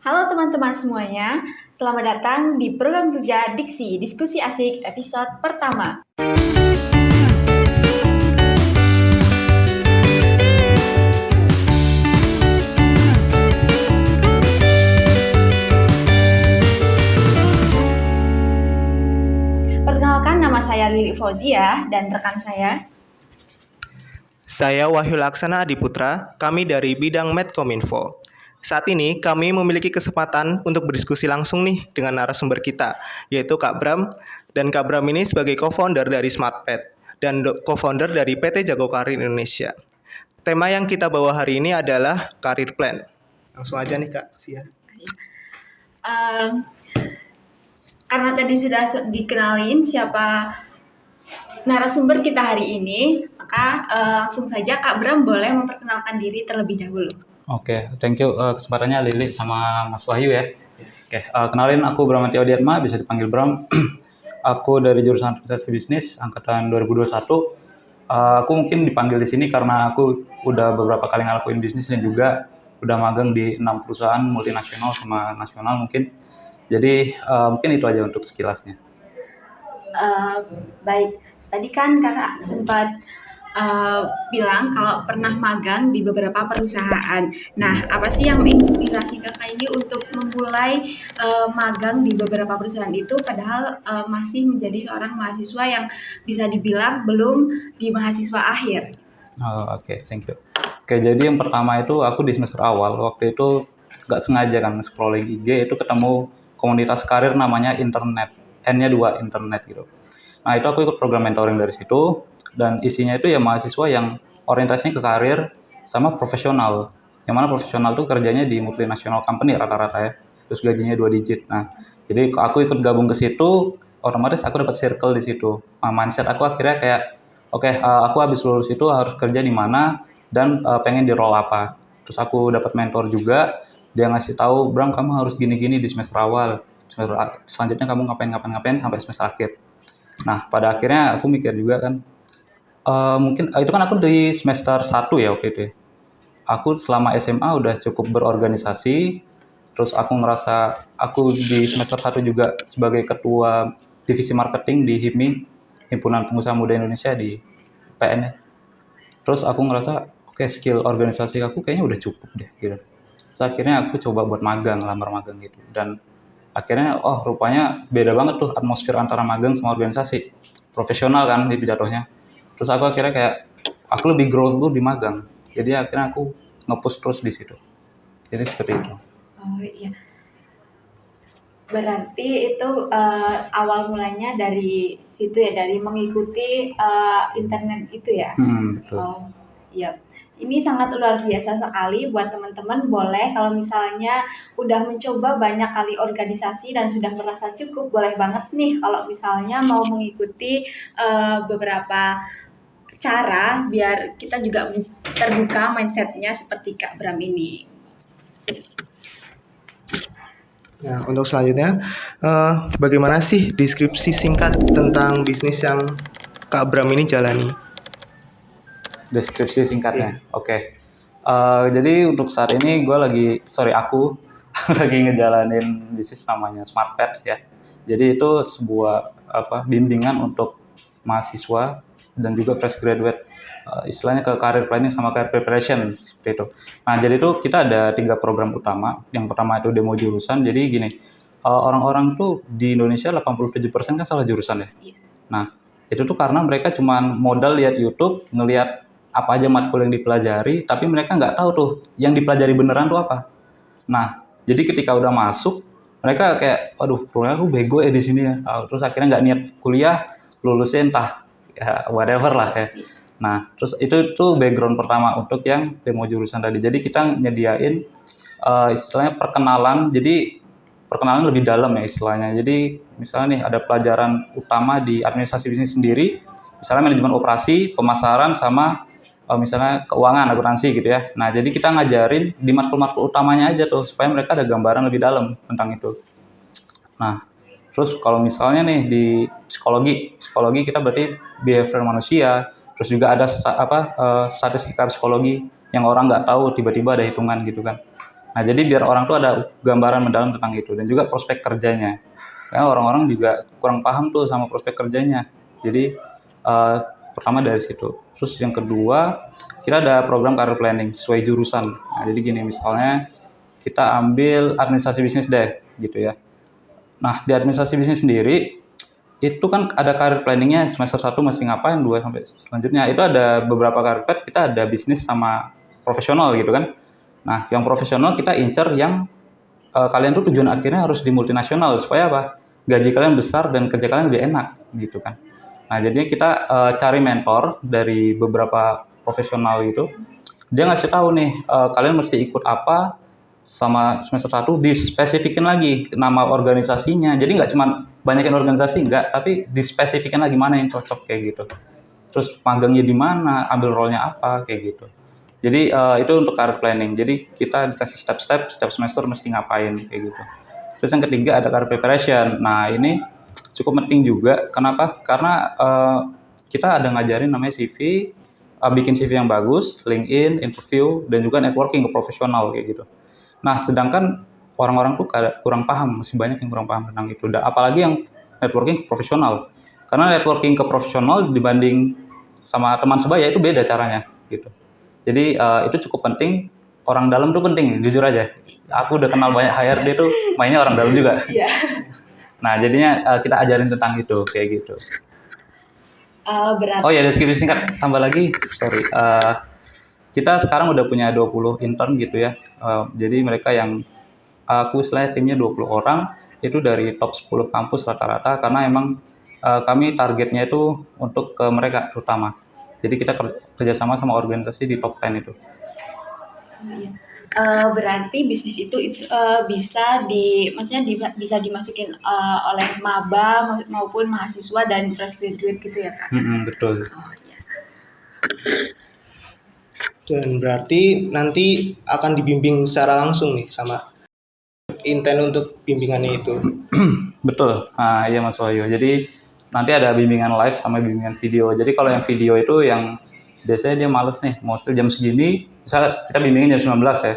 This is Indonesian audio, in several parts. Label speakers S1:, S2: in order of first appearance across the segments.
S1: Halo teman-teman semuanya, selamat datang di program kerja Diksi Diskusi Asik episode pertama. Perkenalkan, nama saya Lili Fauzia dan rekan saya.
S2: Saya Wahyu Laksana Adiputra, kami dari bidang Medcominfo. Saat ini kami memiliki kesempatan untuk berdiskusi langsung nih dengan narasumber kita, yaitu Kak Bram. Dan Kak Bram ini sebagai co-founder dari SmartPad dan co-founder dari PT Jago Karir Indonesia. Tema yang kita bawa hari ini adalah Career Plan. Langsung aja nih Kak, Sia.
S1: Karena tadi sudah dikenalin siapa narasumber kita hari ini, maka langsung saja Kak Bram boleh memperkenalkan diri terlebih dahulu.
S3: Oke, thank you kesempatannya Lili sama Mas Wahyu ya. Oke, kenalin aku Bramantio Diatma, bisa dipanggil Bram. Aku dari jurusan Administrasi Bisnis angkatan 2021. Aku mungkin dipanggil di sini karena aku udah beberapa kali ngelakuin bisnis dan juga udah magang di 6 perusahaan multinasional sama nasional mungkin. Jadi mungkin itu aja untuk sekilasnya.
S1: Baik, tadi kan kakak sempat bilang kalau pernah magang di beberapa perusahaan. Nah, apa sih yang menginspirasi kakak ini untuk memulai magang di beberapa perusahaan itu, padahal masih menjadi seorang mahasiswa yang bisa dibilang belum di mahasiswa akhir?
S3: Oke, thank you. Oke, jadi yang pertama itu aku di semester awal, waktu itu nggak sengaja kan scrolling IG itu ketemu komunitas karir namanya internet, N-nya 2, internet gitu. Nah, itu aku ikut program mentoring dari situ. Dan isinya itu ya mahasiswa yang orientasinya ke karir sama profesional. Yang mana profesional tuh kerjanya di multinational company rata-rata ya. Terus gajinya 2 digit. Nah, jadi aku ikut gabung ke situ, otomatis aku dapat circle di situ. Nah, mindset aku akhirnya kayak, oke, aku habis lulus itu harus kerja di mana dan pengen di role apa. Terus aku dapat mentor juga, dia ngasih tahu, Bram kamu harus gini-gini di semester awal. Semester selanjutnya kamu ngapain sampai semester akhir. Nah, pada akhirnya aku mikir juga kan, mungkin itu kan aku di semester 1 ya waktu itu ya. Aku selama SMA udah cukup berorganisasi, terus aku ngerasa aku di semester 1 juga sebagai ketua divisi marketing di HIPMI, Himpunan Pengusaha Muda Indonesia di PN ya. Terus aku ngerasa oke, skill organisasi aku kayaknya udah cukup deh gitu. Terus akhirnya aku coba buat lamar magang gitu. Dan akhirnya rupanya beda banget tuh atmosfer antara magang sama organisasi. Profesional kan di jatuhnya. Terus aku akhirnya kayak aku lebih growth tuh di magang. Jadi akhirnya aku nge-push terus di situ. Jadi seperti itu.
S1: Oh iya. Berarti itu awal mulanya dari situ ya, dari mengikuti internet itu ya.
S3: Betul.
S1: Iya. Ini sangat luar biasa sekali buat teman-teman. Boleh kalau misalnya udah mencoba banyak kali organisasi dan sudah merasa cukup, boleh banget nih kalau misalnya mau mengikuti beberapa cara biar kita juga terbuka mindsetnya seperti Kak Bram ini.
S2: Nah, untuk selanjutnya, bagaimana sih deskripsi singkat tentang bisnis yang Kak Bram ini jalani?
S3: Deskripsi singkatnya. Oke. Jadi untuk saat ini aku lagi ngejalanin bisnis namanya SmartPad ya. Jadi itu sebuah bimbingan untuk mahasiswa dan juga fresh graduate, istilahnya ke career planning sama career preparation seperti itu. Nah, jadi itu kita ada 3 program utama. Yang pertama itu demo jurusan. Jadi gini, orang-orang tuh di Indonesia 87% kan salah jurusan ya. Nah, itu tuh karena mereka cuma modal lihat YouTube, ngelihat apa aja matkul yang dipelajari, tapi mereka nggak tahu tuh yang dipelajari beneran tuh apa. Nah, jadi ketika udah masuk, mereka kayak, aduh, ternyata aku bego ya di sini ya. Terus akhirnya nggak niat kuliah, lulusnya entah ya whatever lah ya. Nah, terus itu tuh background pertama untuk yang demo jurusan tadi. Jadi kita nyediain istilahnya perkenalan. Jadi perkenalan lebih dalam ya istilahnya. Jadi misalnya nih ada pelajaran utama di administrasi bisnis sendiri, misalnya manajemen operasi, pemasaran sama misalnya keuangan, akuntansi gitu ya. Nah, jadi kita ngajarin di matkul-matkul utamanya aja tuh supaya mereka ada gambaran lebih dalam tentang itu. Nah, terus kalau misalnya nih di psikologi kita berarti behavior manusia, terus juga ada statistika psikologi yang orang nggak tahu tiba-tiba ada hitungan gitu kan. Nah, jadi biar orang tuh ada gambaran mendalam tentang itu dan juga prospek kerjanya. Karena orang-orang juga kurang paham tuh sama prospek kerjanya. Jadi pertama dari situ. Terus yang kedua, kita ada program career planning sesuai jurusan. Nah, jadi gini misalnya kita ambil administrasi bisnis deh, gitu ya. Nah, di administrasi bisnis sendiri itu kan ada career planningnya semester 1 mesti ngapain, 2 sampai selanjutnya. Itu ada beberapa career path, kita ada bisnis sama profesional gitu kan. Nah, yang profesional kita incer yang kalian tuh tujuan akhirnya harus di multinasional supaya apa? Gaji kalian besar dan kerja kalian lebih enak gitu kan. Nah, jadinya kita cari mentor dari beberapa profesional gitu. Dia ngasih tahu nih, kalian mesti ikut apa sama semester 1 dispesifikin lagi nama organisasinya. Jadi nggak cuma banyakin organisasi enggak, tapi dispesifikin lagi mana yang cocok kayak gitu. Terus magangnya di mana, ambil role-nya apa kayak gitu. Jadi itu untuk career planning. Jadi kita dikasih step-step, setiap semester mesti ngapain kayak gitu. Terus yang ketiga ada career preparation. Nah ini cukup penting juga. Kenapa? Karena kita ada ngajarin namanya CV, bikin CV yang bagus, LinkedIn, interview, dan juga networking ke profesional kayak gitu. Nah sedangkan orang-orang tuh kurang paham, masih banyak yang kurang paham tentang itu. Apalagi yang networking ke profesional. Karena networking ke profesional dibanding sama teman sebaya itu beda caranya gitu. Jadi itu cukup penting. Orang dalam tuh penting, jujur aja. Aku udah kenal banyak HRD tuh mainnya orang dalam juga.
S1: Iya.
S3: Nah jadinya kita ajarin tentang itu kayak gitu.
S1: Berarti
S3: Oh ya, deskripsi singkat tambah lagi. Sorry. Kita sekarang udah punya 20 intern gitu ya. Jadi mereka yang aku istilahnya timnya 20 orang itu dari top 10 kampus rata-rata karena emang kami targetnya itu untuk ke mereka terutama. Jadi kita kerjasama sama organisasi di top 10 itu.
S1: iya. Berarti bisnis itu bisa dimasukin oleh maba maupun mahasiswa dan fresh graduate gitu ya Kak?
S3: Betul.
S1: Oh iya.
S2: Dan berarti nanti akan dibimbing secara langsung nih sama intent untuk bimbingannya itu.
S3: Betul. Nah, iya Mas Wahyu. Jadi nanti ada bimbingan live sama bimbingan video. Jadi kalau yang video itu yang biasanya dia males nih, mau jam segini, misalnya kita bimbingin jam 19 ya.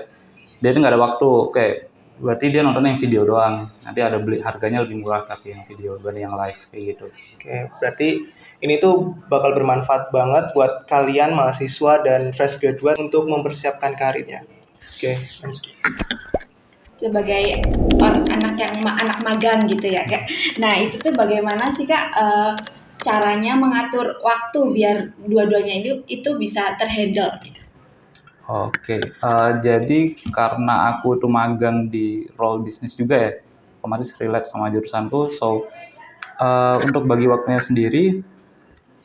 S3: Dia itu nggak ada waktu, kayak berarti dia nonton yang video doang. Nanti ada beli harganya lebih murah tapi yang video dibanding yang live kayak gitu.
S2: Oke, berarti ini tuh bakal bermanfaat banget buat kalian mahasiswa dan fresh graduate untuk mempersiapkan karirnya. Oke, lanjut.
S1: Sebagai anak magang gitu ya Kak. Nah itu tuh bagaimana sih Kak caranya mengatur waktu biar dua-duanya itu bisa terhandle gitu?
S3: Oke, jadi karena aku tuh magang di role bisnis juga ya, otomatis relate sama jurusanku. So untuk bagi waktunya sendiri,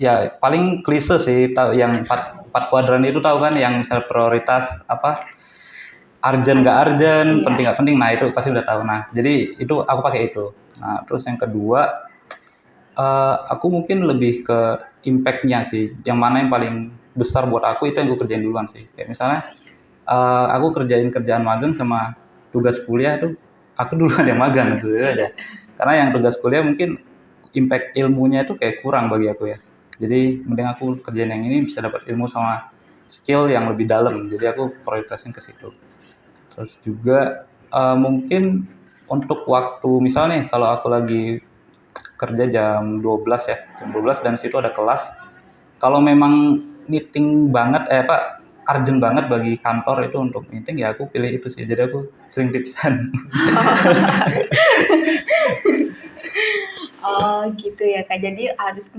S3: ya paling klise sih, tahu yang empat kuadran itu tahu kan, yang misal prioritas apa, urgent nggak urgent,
S1: Iya.
S3: penting nggak penting, nah itu pasti udah tahu. Nah jadi itu aku pakai itu. Nah terus yang kedua, aku mungkin lebih ke impact-nya sih, yang mana yang paling besar buat aku itu yang gue kerjain duluan sih. Kayak misalnya aku kerjain kerjaan magang sama tugas kuliah itu aku duluan yang magang sebenarnya aja. Karena yang tugas kuliah mungkin impact ilmunya itu kayak kurang bagi aku ya. Jadi mending aku kerjain yang ini bisa dapat ilmu sama skill yang lebih dalam. Jadi aku prioritasin ke situ. Terus juga mungkin untuk waktu misalnya nih kalau aku lagi kerja jam 12 ya, jam 12 dan situ ada kelas. Kalau memang meeting banget, urgent banget bagi kantor itu untuk meeting ya aku pilih itu sih. Jadi aku sering tipsan.
S1: Oh gitu ya Kak. Jadi harus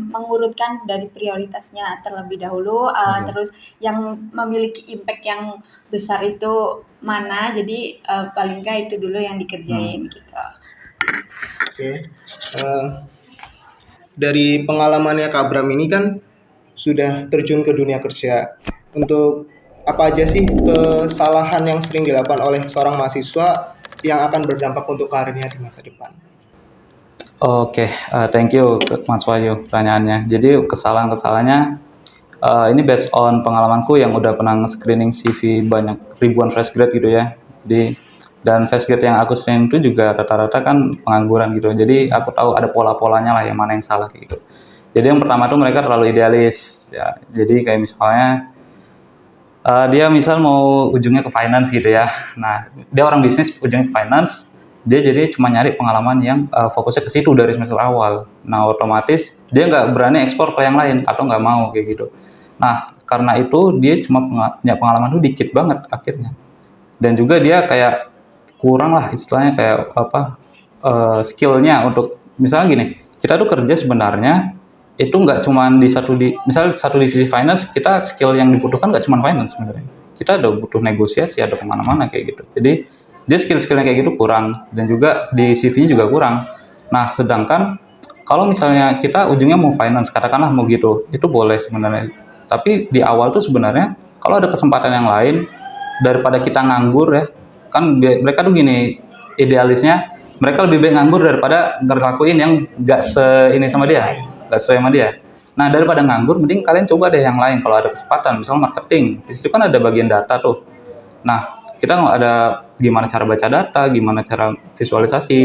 S1: mengurutkan dari prioritasnya terlebih dahulu. Terus yang memiliki impact yang besar itu mana. Jadi paling nggak itu dulu yang dikerjain gitu.
S2: Oke. Dari pengalamannya Kak Bram ini kan sudah terjun ke dunia kerja. Untuk apa aja sih kesalahan yang sering dilakukan oleh seorang mahasiswa yang akan berdampak untuk karirnya di masa depan?
S3: Oke, thank you Mas Wahyu pertanyaannya. Jadi kesalahan-kesalahannya ini based on pengalamanku yang udah pernah nge-screening CV banyak ribuan fresh grad gitu ya. Dan fresh grad yang aku screening itu juga rata-rata kan pengangguran gitu. Jadi aku tahu ada pola-polanya lah yang mana yang salah gitu. Jadi yang pertama tuh mereka terlalu idealis ya. Jadi kayak misalnya Dia misal mau ujungnya ke finance gitu ya. Nah, dia orang bisnis ujungnya ke finance, dia jadi cuma nyari pengalaman yang fokusnya ke situ dari semester awal. Nah, otomatis dia nggak berani ekspor ke yang lain atau nggak mau kayak gitu. Nah, karena itu dia cuma punya pengalaman tuh dikit banget akhirnya. Dan juga dia kayak kurang lah istilahnya kayak apa skillnya untuk misalnya gini, kita tuh kerja sebenarnya itu nggak cuma misalnya satu di sisi finance, kita skill yang dibutuhkan nggak cuma finance sebenarnya, kita ada butuh negosiasi, ada kemana-mana kayak gitu. Jadi dia skill-skillnya kayak gitu kurang, dan juga di CV-nya juga kurang. Nah, sedangkan kalau misalnya kita ujungnya mau finance, katakanlah mau gitu, itu boleh sebenarnya. Tapi di awal tuh sebenarnya kalau ada kesempatan yang lain daripada kita nganggur ya, kan mereka tuh gini, idealisnya mereka lebih baik nganggur daripada ngelakuin yang nggak ini sama dia, nggak sesuai sama dia. Nah, daripada nganggur, mending kalian coba deh yang lain kalau ada kesempatan, misalnya marketing. Di situ kan ada bagian data tuh. Nah, kita nggak ada gimana cara baca data, gimana cara visualisasi.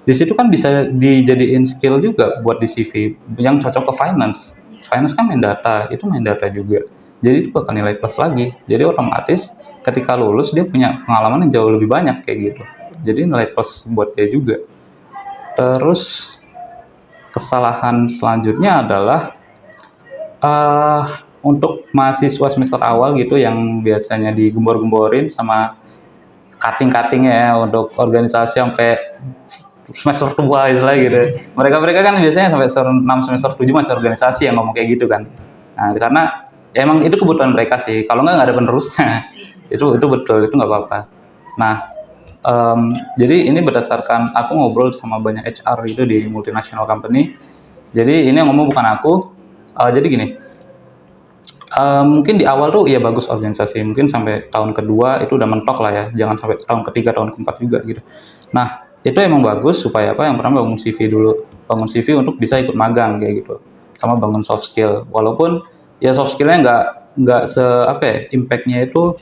S3: Di situ kan bisa dijadiin skill juga buat di CV yang cocok ke finance. Finance kan main data, itu main data juga. Jadi itu bakal nilai plus lagi. Jadi otomatis ketika lulus dia punya pengalaman yang jauh lebih banyak kayak gitu. Jadi nilai plus buat dia juga. Terus kesalahan selanjutnya adalah eh untuk mahasiswa semester awal gitu yang biasanya digembor-gemborin sama cutting-cuttingnya ya untuk organisasi sampai semester tua istilah gitu. Mereka kan biasanya sampai semester 6 semester 7 masih organisasi yang ngomong kayak gitu kan. Nah, karena ya emang itu kebutuhan mereka sih. Kalau nggak ada penerusnya. Itu betul, itu nggak apa-apa. Nah, jadi ini berdasarkan aku ngobrol sama banyak HR gitu di multinational company. Jadi ini yang ngomong bukan aku. Jadi gini, mungkin di awal tuh ya bagus organisasi, mungkin sampai tahun kedua itu udah mentok lah ya, jangan sampai tahun ketiga, tahun keempat juga gitu. Nah, itu emang bagus supaya apa, yang pertama bangun CV dulu, bangun CV untuk bisa ikut magang kayak gitu, sama bangun soft skill, walaupun ya soft skillnya nggak apa ya, impactnya itu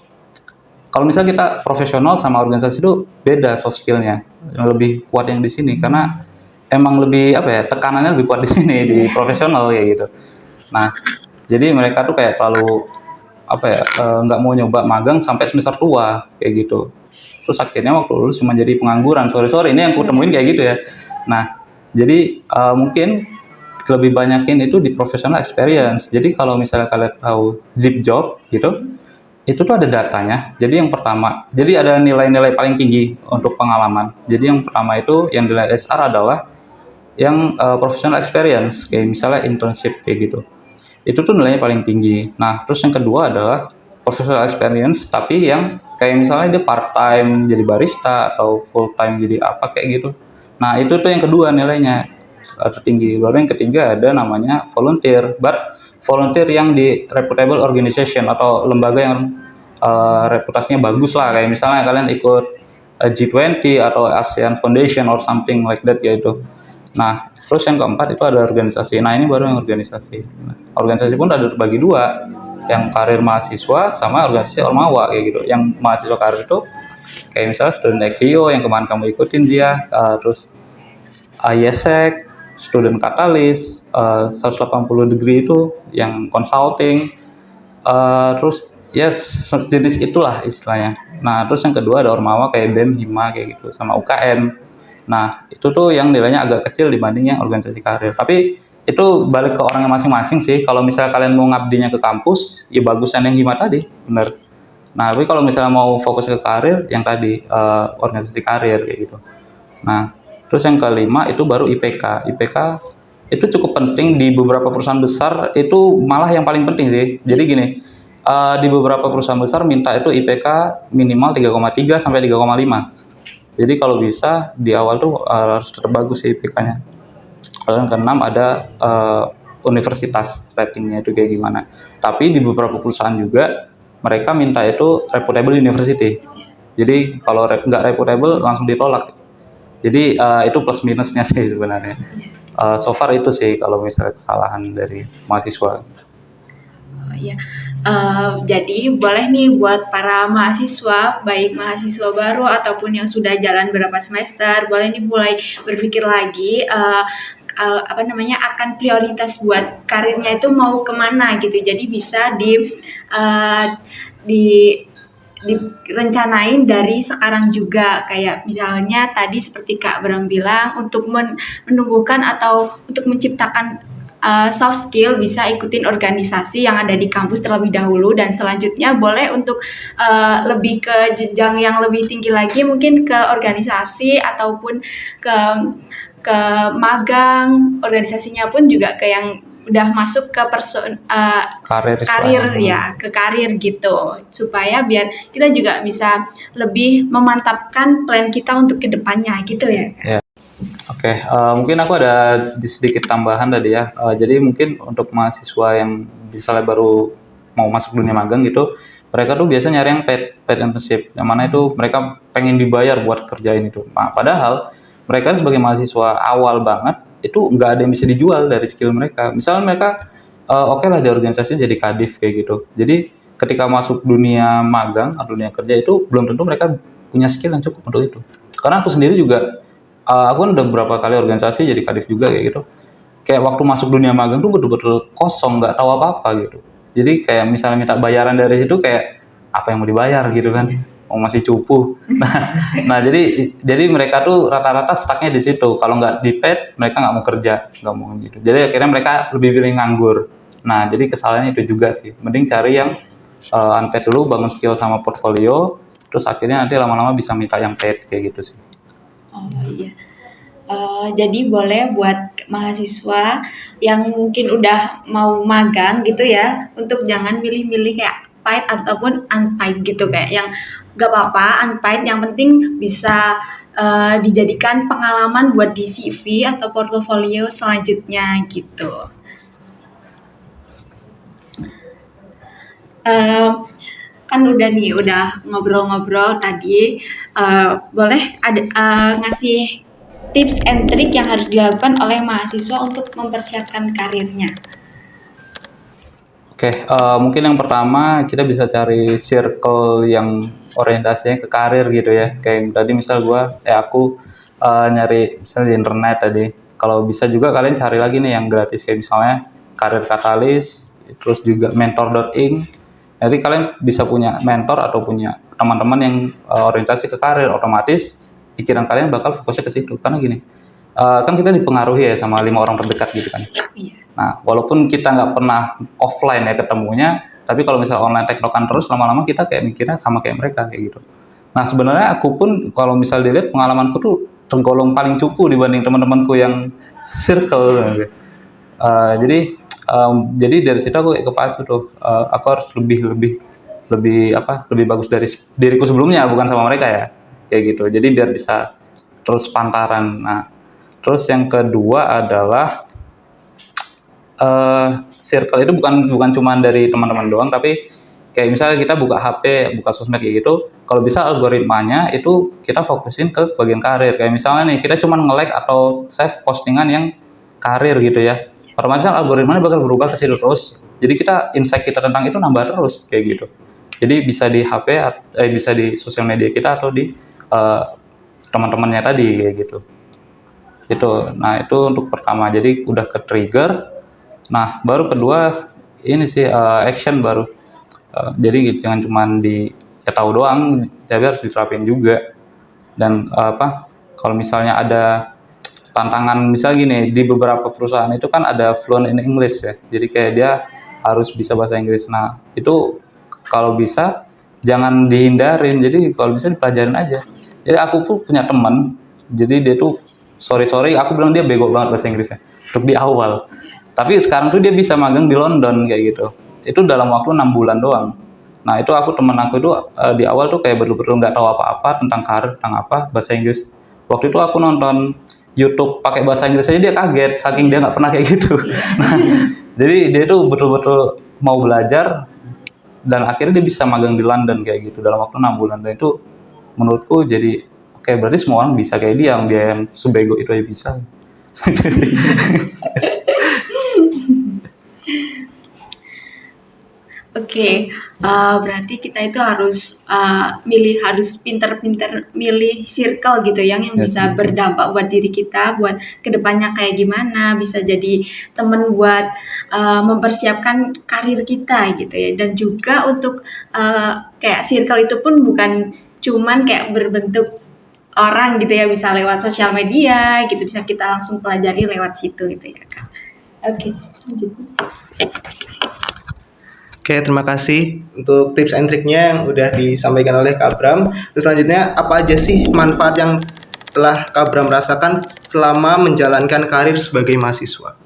S3: kalau misalnya kita profesional sama organisasi itu beda soft skillnya, yang lebih kuat yang di sini, karena emang lebih apa ya, tekanannya lebih kuat di sini di profesional kayak gitu. Nah, jadi mereka tuh kayak terlalu apa ya, nggak mau nyoba magang sampai semester tua kayak gitu. Terus akhirnya waktu lulus cuma jadi pengangguran. Sorry ini yang ku temuin kayak gitu ya. Nah, jadi mungkin lebih banyakin itu di professional experience. Jadi kalau misalnya kalian tahu Zip Job gitu, itu tuh ada datanya. Jadi yang pertama, jadi ada nilai-nilai paling tinggi untuk pengalaman. Jadi yang pertama itu yang nilai HR adalah yang professional experience, kayak misalnya internship kayak gitu. Itu tuh nilainya paling tinggi. Nah, terus yang kedua adalah professional experience, tapi yang kayak misalnya dia part time jadi barista atau full time jadi apa kayak gitu. Nah, itu tuh yang kedua nilainya tertinggi. Lalu yang ketiga ada namanya volunteer, but volunteer yang di reputable organization atau lembaga yang reputasinya bagus lah, kayak misalnya kalian ikut G20 atau ASEAN Foundation or something like that gitu. Nah, terus yang keempat itu ada organisasi. Nah, ini baru yang organisasi. Nah, organisasi pun ada terbagi dua, yang karir mahasiswa sama organisasi ormawa kayak gitu. Yang mahasiswa karir itu kayak misalnya student XCO yang kemarin kamu ikutin dia, terus IESEC, student catalyst, 180 degree itu yang consulting, terus ya sejenis itulah istilahnya. Nah, terus yang kedua ada ormawa kayak BEM, Hima kayak gitu, sama UKM. Nah, itu tuh yang nilainya agak kecil dibanding yang organisasi karir. Tapi itu balik ke orangnya masing-masing sih. Kalau misalnya kalian mau ngabdinya ke kampus, ya bagusan yang Hima tadi, bener. Nah, tapi kalau misalnya mau fokus ke karir, yang tadi organisasi karir kayak gitu. Nah, terus yang kelima itu baru IPK. IPK itu cukup penting di beberapa perusahaan besar, itu malah yang paling penting sih. Jadi gini, di beberapa perusahaan besar minta itu IPK minimal 3,3 sampai 3,5. Jadi kalau bisa di awal tuh harus tetap bagus sih IPK-nya. Lalu yang keenam ada universitas ratingnya itu kayak gimana. Tapi di beberapa perusahaan juga mereka minta itu reputable university. Jadi kalau nggak reputable langsung ditolak. Jadi itu plus minusnya sih sebenarnya. So far itu sih kalau misalnya kesalahan dari mahasiswa.
S1: Oh, iya. Jadi boleh nih buat para mahasiswa, baik mahasiswa baru ataupun yang sudah jalan berapa semester, boleh nih mulai berpikir lagi akan prioritas buat karirnya itu mau kemana gitu. Jadi bisa di direncanain dari sekarang juga, kayak misalnya tadi seperti Kak Bram bilang, untuk menumbuhkan atau untuk menciptakan soft skill, bisa ikutin organisasi yang ada di kampus terlebih dahulu, dan selanjutnya boleh untuk lebih ke jenjang yang lebih tinggi lagi, mungkin ke organisasi ataupun ke ke magang. Organisasinya pun juga ke yang udah masuk ke
S3: Karir
S1: karir
S3: istilahnya.
S1: ya, ke karir gitu, supaya biar kita juga bisa lebih memantapkan plan kita untuk kedepannya gitu ya.
S3: Ya. Oke, mungkin aku ada sedikit tambahan tadi ya. Jadi mungkin untuk mahasiswa yang misalnya baru mau masuk dunia magang gitu, mereka tuh biasa nyari yang paid internship, yang mana itu mereka pengen dibayar buat kerjain itu. Nah, padahal mereka sebagai mahasiswa awal banget, itu nggak ada yang bisa dijual dari skill mereka. Misalnya mereka, oke lah di organisasi jadi kadif kayak gitu. Jadi ketika masuk dunia magang atau dunia kerja itu belum tentu mereka punya skill yang cukup untuk itu. Karena aku sendiri juga, aku kan udah beberapa kali organisasi jadi kadif juga kayak gitu. Kayak waktu masuk dunia magang tuh betul-betul kosong, nggak tahu apa-apa gitu. Jadi kayak misalnya minta bayaran dari situ kayak apa yang mau dibayar gitu kan, mau masih cupu. Nah jadi mereka tuh rata-rata stucknya di situ. Kalau nggak di paid, mereka nggak mau kerja, nggak mau gitu. Jadi akhirnya mereka lebih pilih nganggur. Nah jadi kesalahannya itu juga sih. Mending cari yang unpaid dulu, bangun skill sama portfolio, terus akhirnya nanti lama-lama bisa minta yang paid kayak gitu sih.
S1: Oh iya. Jadi boleh buat mahasiswa yang mungkin udah mau magang gitu ya, untuk jangan milih-milih kayak paid ataupun unpaid gitu, kayak yang gak apa-apa unpaid, yang penting bisa dijadikan pengalaman buat di CV atau portofolio selanjutnya gitu. Eh, kan udah ngobrol-ngobrol tadi, boleh ada ngasih tips and trick yang harus dilakukan oleh mahasiswa untuk mempersiapkan karirnya.
S3: Oke, mungkin yang pertama kita bisa cari circle yang orientasinya ke karir gitu ya. Kayak yang tadi misal aku nyari misalnya di internet tadi. Kalau bisa juga kalian cari lagi nih yang gratis kayak misalnya Karir Katalis, terus juga mentor.ing. Nanti kalian bisa punya mentor atau punya teman-teman yang orientasi ke karir, otomatis pikiran kalian bakal fokusnya ke situ. Karena gini, kan kita dipengaruhi ya sama 5 orang terdekat gitu kan.
S1: Iya.
S3: Nah, walaupun kita nggak pernah offline ya ketemunya, tapi kalau misalnya online tektokan terus, lama-lama kita kayak mikirnya sama kayak mereka kayak gitu. Nah, sebenarnya aku pun kalau misal dilihat pengalamanku tuh tergolong paling cupu dibanding teman-temanku yang circle. Gitu. Jadi dari situ aku kayak kepacu tuh, aku harus lebih bagus dari diriku sebelumnya, bukan sama mereka ya, kayak gitu. Jadi biar bisa terus pantaran. Nah, terus yang kedua adalah circle itu bukan cuma dari teman-teman doang, tapi kayak misalnya kita buka HP, buka sosmed kayak gitu, kalau bisa algoritmanya itu kita fokusin ke bagian karir. Kayak misalnya nih, kita cuma nge-like atau save postingan yang karir gitu ya. Otomatis kan algoritmanya bakal berubah ke situ terus. Jadi insight kita tentang itu nambah terus kayak gitu. Jadi bisa di HP, bisa di sosial media kita atau di teman-temannya tadi kayak gitu. Nah itu untuk pertama. Jadi udah ke trigger. Nah, baru kedua ini sih action baru. Jadi jangan cuma tahu doang, tapi harus diterapin juga. Dan kalau misalnya ada tantangan, misal gini, di beberapa perusahaan itu kan ada fluent in English ya. Jadi kayak dia harus bisa bahasa Inggris. Nah, itu kalau bisa jangan dihindarin. Jadi kalau bisa dipelajarin aja. Jadi aku pun punya teman, jadi dia tuh sorry aku bilang dia bego banget bahasa Inggrisnya untuk di awal. Tapi sekarang tuh dia bisa magang di London kayak gitu. Itu dalam waktu 6 bulan doang. Nah itu teman aku itu di awal tuh kayak betul-betul nggak tahu apa-apa tentang karir, tentang bahasa Inggris. Waktu itu aku nonton YouTube pakai bahasa Inggris aja dia kaget, saking dia nggak pernah kayak gitu. Nah, jadi dia tuh betul-betul mau belajar dan akhirnya dia bisa magang di London kayak gitu dalam waktu 6 bulan. Dan itu menurutku jadi oke, berarti semua orang bisa kayak dia yang sebego itu aja bisa.
S1: Oke, berarti kita itu harus harus pinter-pinter milih circle gitu yang
S3: Ya
S1: bisa
S3: sih.
S1: berdampak buat diri kita, buat kedepannya kayak gimana, bisa jadi temen buat mempersiapkan karir kita gitu ya. Dan juga untuk kayak circle itu pun bukan cuman kayak berbentuk orang gitu ya, bisa lewat sosial media gitu, bisa kita langsung pelajari lewat situ gitu ya Kak. Oke, lanjut.
S2: Oke, terima kasih untuk tips and triknya yang udah disampaikan oleh Kak Bram. Terus selanjutnya, apa aja sih manfaat yang telah Kak Bram rasakan selama menjalankan karir sebagai mahasiswa?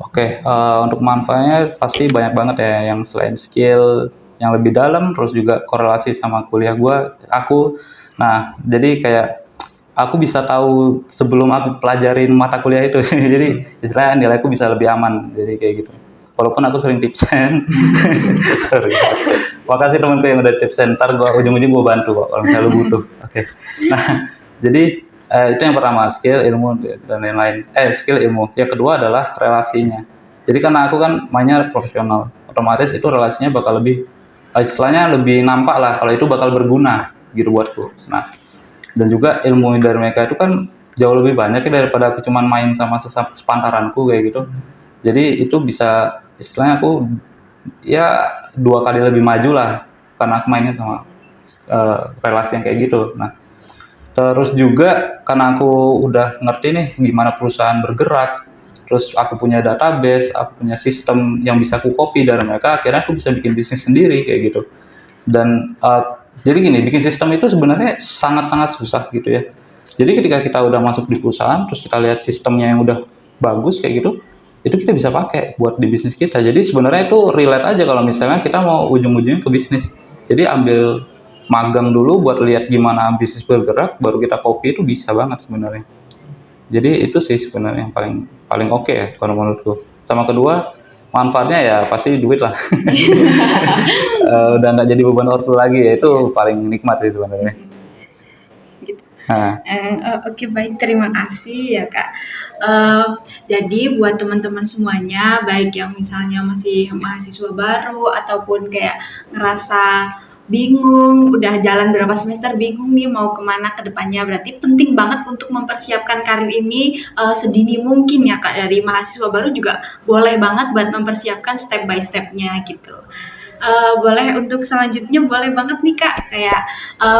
S3: Oke, untuk manfaatnya pasti banyak banget ya, yang selain skill yang lebih dalam, terus juga korelasi sama kuliah aku. Nah, jadi kayak aku bisa tahu sebelum aku pelajarin mata kuliah itu, jadi istilahnya nilaiku bisa lebih aman, jadi kayak gitu. Walaupun aku sering tipsen, sorry. Makasih temanku yang udah tipsen, ntar ujung-ujung gua bantu kok kalau misalnya lu butuh. Oke. Nah, jadi itu yang pertama, skill, ilmu, dan lain-lain. Skill, ilmu. Yang kedua adalah relasinya. Jadi karena aku kan mainnya profesional, otomatis itu relasinya bakal lebih, istilahnya lebih nampak lah kalau itu bakal berguna gitu buatku. Nah, dan juga ilmu dari mereka itu kan jauh lebih banyak ya daripada aku cuman main sama sepantaranku kayak gitu. Jadi itu bisa, istilahnya aku ya 2 kali lebih maju lah karena aku mainnya sama relasi yang kayak gitu. Nah, terus juga karena aku udah ngerti nih gimana perusahaan bergerak, terus aku punya database, aku punya sistem yang bisa aku copy dari mereka, akhirnya aku bisa bikin bisnis sendiri kayak gitu. Dan jadi gini, bikin sistem itu sebenarnya sangat-sangat susah gitu ya. Jadi ketika kita udah masuk di perusahaan, terus kita lihat sistemnya yang udah bagus kayak gitu, itu kita bisa pakai buat di bisnis kita. Jadi sebenarnya itu relate aja kalau misalnya kita mau ujung-ujungnya ke bisnis. Jadi ambil magang dulu buat lihat gimana bisnis bergerak, baru kita copy, itu bisa banget sebenarnya. Jadi itu sih sebenarnya yang paling paling oke ya kalau menurutku. Sama kedua, manfaatnya ya pasti duit lah. Udah nggak jadi beban ortu lagi ya, itu paling nikmat sih sebenarnya.
S1: Gitu.
S3: Nah,
S1: Oke, baik, terima kasih ya Kak. Jadi buat teman-teman semuanya, baik yang misalnya masih mahasiswa baru ataupun kayak ngerasa bingung, udah jalan berapa semester bingung nih mau kemana ke depannya, berarti penting banget untuk mempersiapkan karir ini sedini mungkin ya Kak. Dari mahasiswa baru juga boleh banget buat mempersiapkan step by stepnya gitu. Boleh untuk selanjutnya boleh banget nih Kak, kayak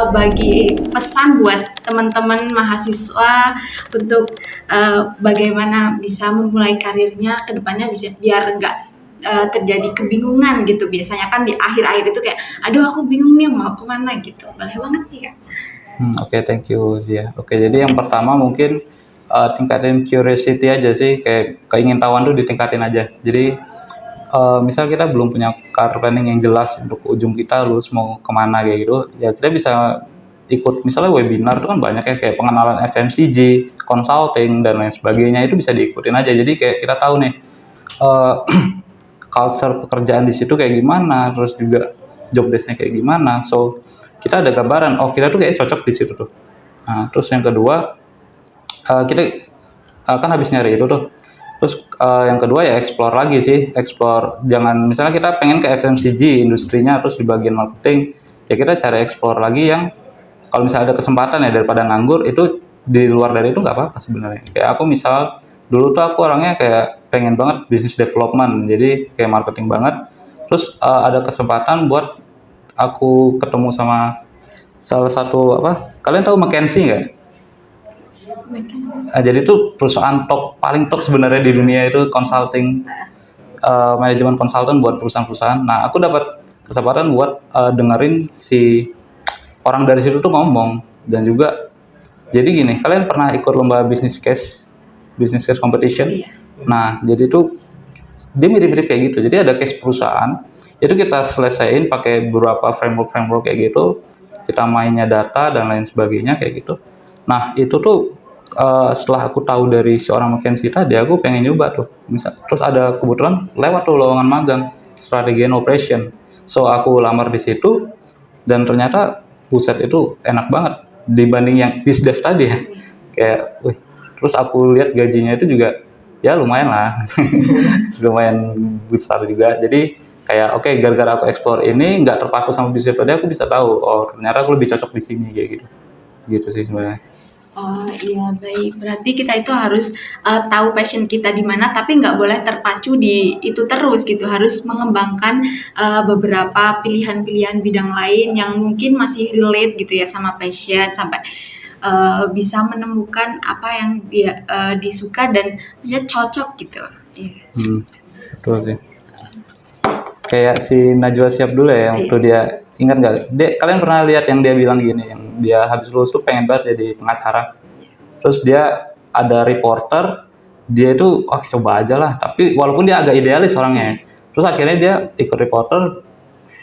S1: bagi pesan buat teman-teman mahasiswa untuk bagaimana bisa memulai karirnya ke depannya bisa biar nggak terjadi kebingungan gitu. Biasanya kan di akhir-akhir itu kayak, aduh aku bingung nih mau kemana gitu. Boleh banget nih Kak.
S3: oke, thank you Zia. Oke, jadi yang pertama mungkin tingkatin curiosity aja sih, kayak keingintahuan tuh ditingkatin aja. Jadi misal kita belum punya career planning yang jelas untuk ujung kita lulus mau kemana kayak gitu, ya kita bisa ikut misalnya webinar itu kan banyak ya, kayak pengenalan FMCG, consulting dan lain sebagainya, itu bisa diikutin aja. Jadi kayak kita tahu nih eh, culture pekerjaan di situ kayak gimana, terus juga job desk-nya kayak gimana. So kita ada gambaran, oh kita tuh kayak cocok di situ tuh. Nah, terus yang kedua, kita kan habis nyari itu tuh. Terus yang kedua ya explore lagi sih, explore. Jangan misalnya kita pengen ke FMCG industrinya, terus di bagian marketing, ya kita cari explore lagi yang kalau misalnya ada kesempatan ya daripada nganggur, itu di luar dari itu nggak apa-apa sebenarnya. Kayak aku misal dulu tuh aku orangnya kayak pengen banget business development, jadi kayak marketing banget. Terus ada kesempatan buat aku ketemu sama salah satu apa? Kalian tahu McKinsey nggak? Jadi itu perusahaan paling top sebenarnya di dunia itu consulting, manajemen konsultan buat perusahaan-perusahaan. Nah, aku dapat kesempatan buat dengerin si orang dari situ tuh ngomong. Dan juga jadi gini, kalian pernah ikut lomba business case competition?
S1: Iya.
S3: Nah, jadi tuh dia mirip-mirip kayak gitu. Jadi ada case perusahaan, itu kita selesaiin pakai beberapa framework kayak gitu. Kita mainnya data dan lain sebagainya kayak gitu. Nah, itu tuh setelah aku tahu dari seorang McKinsey tadi, aku pengen nyoba tuh. Terus ada kebetulan lewat tuh lowongan magang strategi and operation. So aku lamar di situ dan ternyata buset itu enak banget dibanding yang BizDev tadi ya. Kayak, wih. Terus aku lihat gajinya itu juga ya lumayan lah, lumayan besar juga. Jadi kayak oke, gara-gara aku explore ini nggak terpaku sama bisnis tadi, aku bisa tahu oh ternyata aku lebih cocok di sini kayak gitu sih sebenarnya.
S1: Oh iya baik, berarti kita itu harus tahu passion kita di mana, tapi nggak boleh terpacu di itu terus gitu. Harus mengembangkan beberapa pilihan-pilihan bidang lain yang mungkin masih relate gitu ya sama passion, sampai bisa menemukan apa yang dia disuka dan maksudnya cocok gitu. Iya.
S3: Betul sih. Kayak si Najwa Shihab dulu ya, waktu dia ingat nggak? Kalian pernah lihat yang dia bilang gini, yang dia habis lulus tuh pengen banget jadi pengacara. Terus dia ada reporter, dia itu coba aja lah. Tapi walaupun dia agak idealis orangnya, terus akhirnya dia ikut reporter,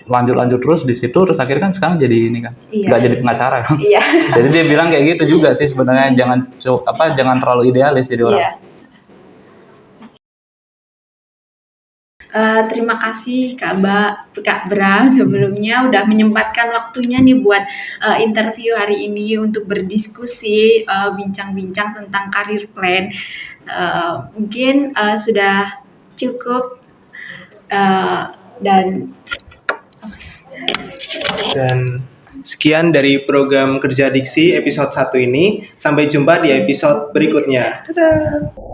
S3: lanjut terus di situ, terus akhirnya kan sekarang jadi ini kan, nggak jadi pengacara kan.
S1: Iya.
S3: Jadi dia bilang kayak gitu juga sih sebenarnya, jangan terlalu idealis jadi orang.
S1: Iya. Terima kasih Kak Bra sebelumnya udah menyempatkan waktunya nih buat interview hari ini untuk berdiskusi, bincang-bincang tentang career plan. Mungkin sudah cukup dan
S2: sekian dari program Kerja Diksi episode 1 ini. Sampai jumpa di episode berikutnya. Dadah.